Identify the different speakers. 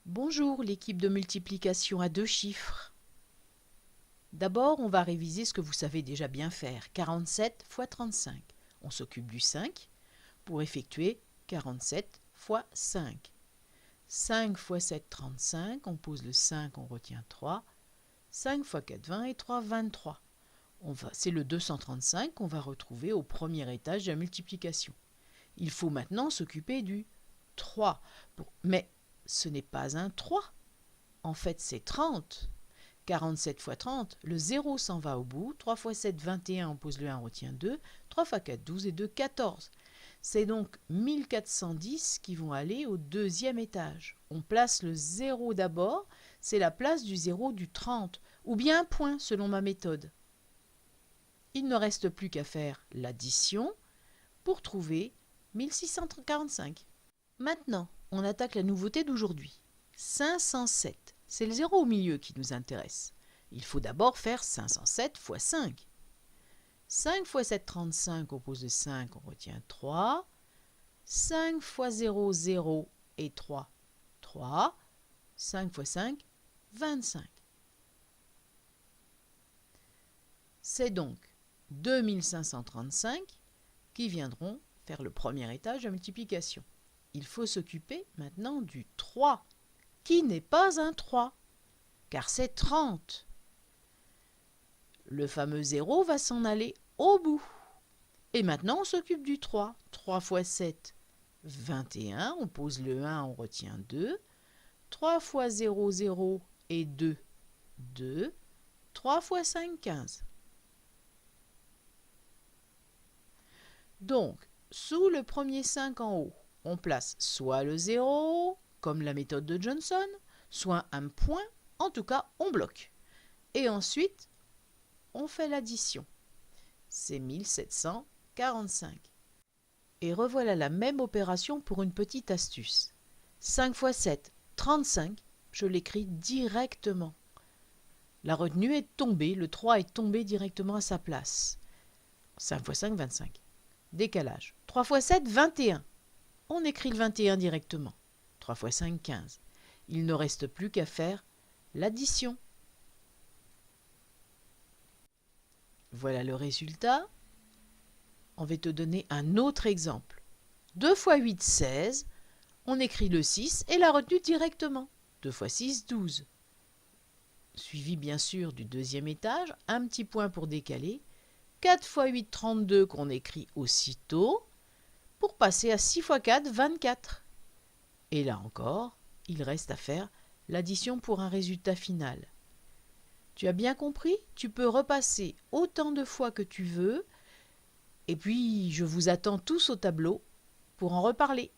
Speaker 1: Bonjour l'équipe de multiplication à deux chiffres. D'abord, on va réviser ce que vous savez déjà bien faire, 47 fois 35. On s'occupe du 5 pour effectuer 47 fois 5. 5 fois 7, 35, on pose le 5, on retient 3. 5 fois 4, 20 et 3, 23. C'est le 235 qu'on va retrouver au premier étage de la multiplication. Il faut maintenant s'occuper du 3. Mais ce n'est pas un 3. En fait, c'est 30. 47 fois 30, le 0 s'en va au bout. 3 fois 7, 21, on pose le 1, on retient 2. 3 fois 4, 12 et 2, 14. C'est donc 1410 qui vont aller au deuxième étage. On place le 0 d'abord, c'est la place du 0 du 30, ou bien un point selon ma méthode. Il ne reste plus qu'à faire l'addition pour trouver 1645. Maintenant, on attaque la nouveauté d'aujourd'hui. 507, c'est le 0 au milieu qui nous intéresse. Il faut d'abord faire 507 fois 5. 5 fois 7, 35, on pose le 5, on retient 3. 5 fois 0, 0 et 3, 3. 5 fois 5, 25. C'est donc 2535 qui viendront faire le premier étage de multiplication. Il faut s'occuper maintenant du 3, qui n'est pas un 3, car c'est 30. Le fameux 0 va s'en aller au bout. Et maintenant, on s'occupe du 3. 3 fois 7, 21. On pose le 1, on retient 2. 3 fois 0, 0 et 2, 2. 3 fois 5, 15. Donc, sous le premier 5 en haut, on place soit le 0, comme la méthode de Johnson, soit un point, en tout cas, on bloque. Et ensuite, on fait l'addition. C'est 1745. Et revoilà la même opération pour une petite astuce. 5 fois 7, 35, je l'écris directement. La retenue est tombée, le 3 est tombé directement à sa place. 5 fois 5, 25. Décalage. 3 fois 7, 21. On écrit le 21 directement. 3 fois 5, 15. Il ne reste plus qu'à faire l'addition. Voilà le résultat. On va te donner un autre exemple. 2 fois 8, 16. On écrit le 6 et la retenue directement. 2 fois 6, 12. Suivi bien sûr du deuxième étage, un petit point pour décaler. 4 fois 8, 32 qu'on écrit aussitôt pour passer à 6 fois 4, 24. Et là encore, il reste à faire l'addition pour un résultat final. Tu as bien compris? Tu peux repasser autant de fois que tu veux. Et puis, je vous attends tous au tableau pour en reparler.